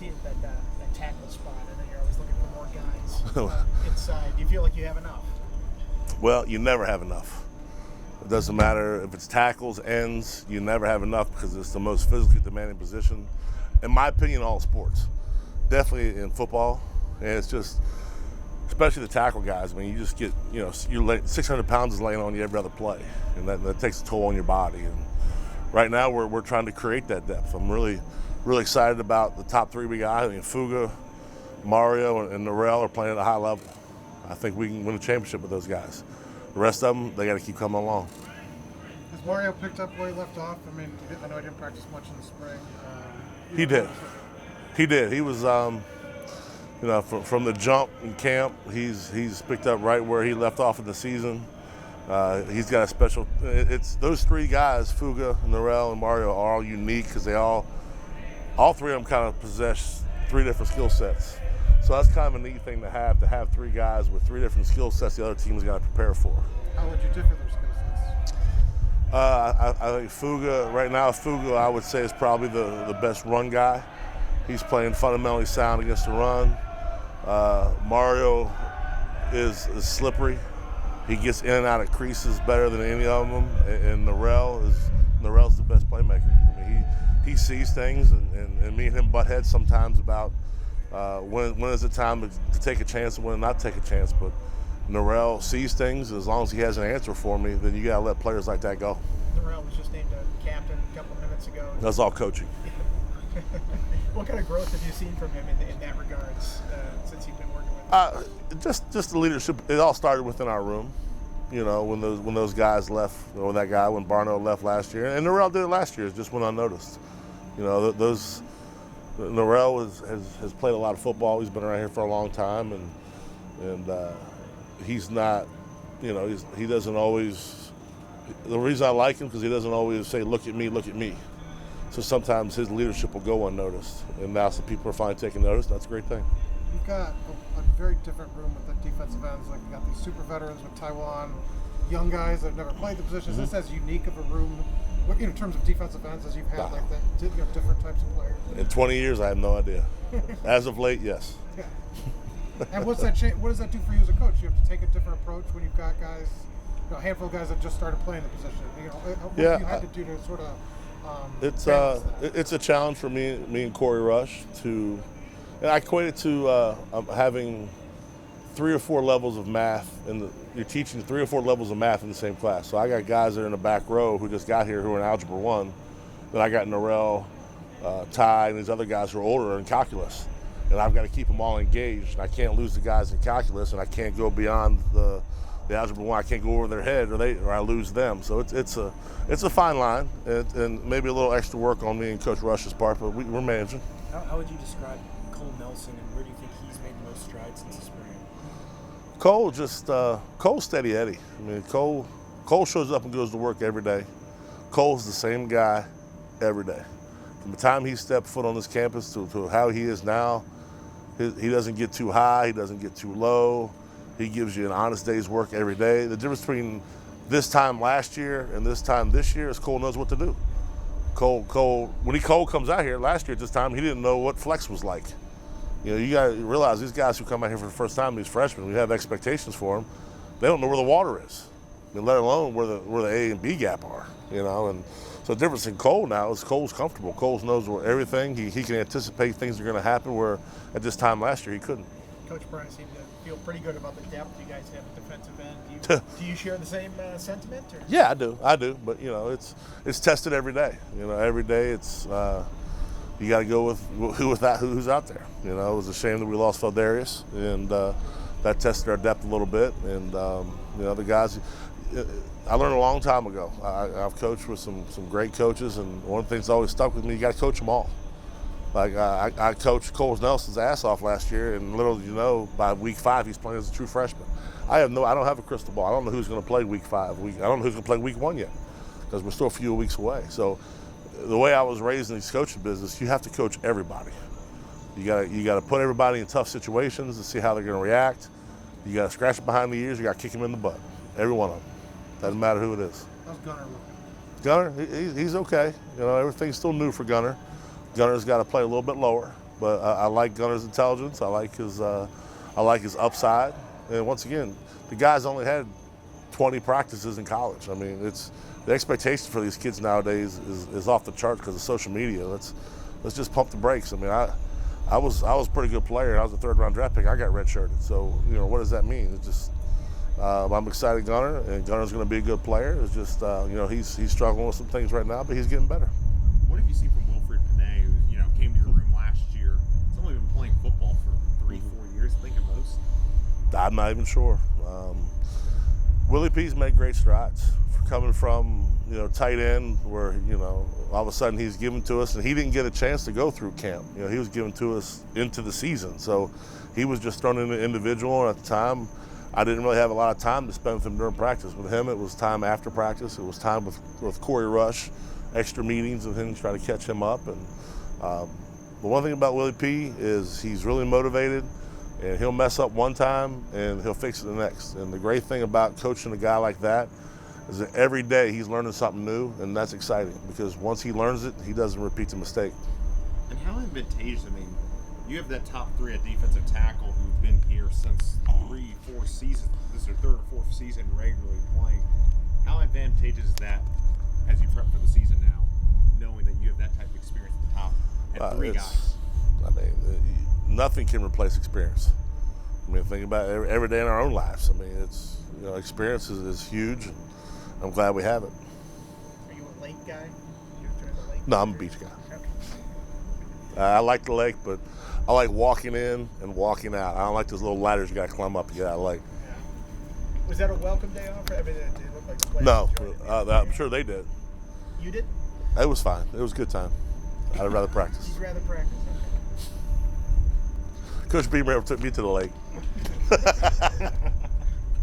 see at that tackle spot? I know you're always looking for more guys inside. Do you feel like you have enough? Well, you never have enough. It doesn't matter if it's tackles, ends, you never have enough because it's the most physically demanding position, in my opinion, in all sports. Definitely in football, and it's just, especially the tackle guys. I mean, you just get, 600 pounds is laying on you every other play, and that takes a toll on your body. And right now, we're trying to create that depth. I'm really excited about the top three we got. I mean, Fuga, Mario, and Norrell are playing at a high level. I think we can win a championship with those guys. The rest of them, they got to keep coming along. Has Mario picked up where he left off? I mean, I know he didn't practice much in the spring. He did. He did. He was, from the jump in camp, he's picked up right where he left off in the season. He's got a special. It's those three guys, Fuga, Norrell, and Mario, are all unique because all three of them kind of possess three different skill sets. So that's kind of a neat thing to have three guys with three different skill sets the other team's got to prepare for. How would you differ their skill sets? I think Fuga, right now, I would say is probably the best run guy. He's playing fundamentally sound against the run. Mario is slippery. He gets in and out of creases better than any of them. And Norrell's the best playmaker. I mean, he sees things, and me and him butt heads sometimes about when is it time to take a chance and when not take a chance. But Norrell sees things. As long as he has an answer for me, then you got to let players like that go. Norrell was just named a captain a couple of minutes ago. That's all coaching. What kind of growth have you seen from him in that regards since you've been working with him? Just the leadership. It all started within our room. When those guys left, when Barno left last year, and Norrell did it last year. It just went unnoticed. Norrell has played a lot of football. He's been around here for a long time, and he's not, he doesn't always. The reason I like him because he doesn't always say, "Look at me, look at me." So sometimes his leadership will go unnoticed, and now some people are finally taking notice. That's a great thing. You've got a very different room with the defensive ends. Like you got these super veterans with Taiwan, young guys that have never played the position. Is this as unique of a room in terms of defensive ends as you've had like that? Different types of players. In 20 years, I have no idea. As of late, yes. Yeah. And what does that do for you as a coach? You have to take a different approach when you've got guys, a handful of guys that just started playing the position. What have you had to do to sort of? It's a challenge for me and Corey Rush and I equate it to having 3 or 4 levels of math, you're teaching 3 or 4 levels of math in the same class. So I got guys that are in the back row who just got here who are in Algebra 1. Then I got Norrell, Ty, and these other guys who are older in calculus. And I've got to keep them all engaged. And I can't lose the guys in calculus, and I can't go beyond the Algebra 1. I can't go over their head or I lose them. So it's a fine line, and maybe a little extra work on me and Coach Rush's part, but we're managing. How would you describe Cole Nelson, and where do you think he's made the most strides since the spring? Cole's steady Eddie. I mean, Cole shows up and goes to work every day. Cole's the same guy every day. From the time he stepped foot on this campus to how he is now, he doesn't get too high, he doesn't get too low. He gives you an honest day's work every day. The difference between this time last year and this time this year is Cole knows what to do. When Cole comes out here last year at this time, he didn't know what flex was like. You got to realize these guys who come out here for the first time, these freshmen, we have expectations for them. They don't know where the water is, let alone where the A and B gap are. And so the difference in Cole now is Cole's comfortable. Cole knows where everything. He can anticipate things are going to happen where at this time last year he couldn't. Coach Brian seemed to feel pretty good about the depth you guys have at defensive end. Do you share the same sentiment? Or? Yeah, I do. But it's tested every day. Every day it's you got to go with who's out there. It was a shame that we lost Feldarius, and that tested our depth a little bit. And the guys, I learned a long time ago. I've coached with some great coaches, and one of the things that always stuck with me, you got to coach them all. Like I coached Cole Nelson's ass off last year, and little did you know, by week 5 he's playing as a true freshman. I don't have a crystal ball. I don't know who's going to play week 5. I don't know who's going to play week 1 yet, because we're still a few weeks away. So the way I was raised in this coaching business, you have to coach everybody. You got to put everybody in tough situations and see how they're going to react. You got to scratch them behind the ears. You got to kick them in the butt. Every one of them. Doesn't matter who it is. How's Gunner looking? Gunner, he's okay. Everything's still new for Gunner. Gunner's got to play a little bit lower. but I like Gunner's intelligence. I like his upside. And once again, the guy's only had 20 practices in college. I mean, the expectation for these kids nowadays is off the charts because of social media. Let's just pump the brakes. I mean, I was a pretty good player. I was a 3rd round draft pick. I got redshirted. So, you know, what does that mean? It's just I'm excited Gunner, and Gunner's going to be a good player. It's just you know, he's struggling with some things right now, but he's getting better. What have you seen from Wilfred Panay, who, you know, came to your room last year? He's only been playing football for 3-4 years, I think, at most. I'm not even sure. Willie P's made great strides coming from, you know, tight end, where, you know, all of a sudden he's given to us, and he didn't get a chance to go through camp. You know, he was given to us into the season, so he was just thrown in an individual. And at the time, I didn't really have a lot of time to spend with him during practice. With him, it was time after practice. It was time with Corey Rush, extra meetings with him to try to catch him up. And the one thing about Willie P is he's really motivated, and he'll mess up one time and he'll fix it the next. And the great thing about coaching a guy like that is that every day he's learning something new, and that's exciting because once he learns it, he doesn't repeat the mistake. And how advantageous, I mean, you have that top 3 at defensive tackle who've been here since 3-4 seasons. This is their 3rd or 4th season regularly playing. How advantageous is that as you prep for the season now, knowing that you have that type of experience at the top and 3 guys? I mean, nothing can replace experience. I mean, think about it every day in our own lives. I mean, it's, you know, experience is huge, and I'm glad we have it. Are you a lake guy? You enjoy the lake? No, I'm a beach guy. Okay. I like the lake, but I like walking in and walking out. I don't like those little ladders you got to climb up to get out of the lake. Yeah. Was that a welcome day off? I mean, did it look like the players No, enjoyed it? I'm sure they did. You did? It was fine. It was a good time. I'd rather practice. You'd rather practice. Okay. Coach Beamer took me to the lake.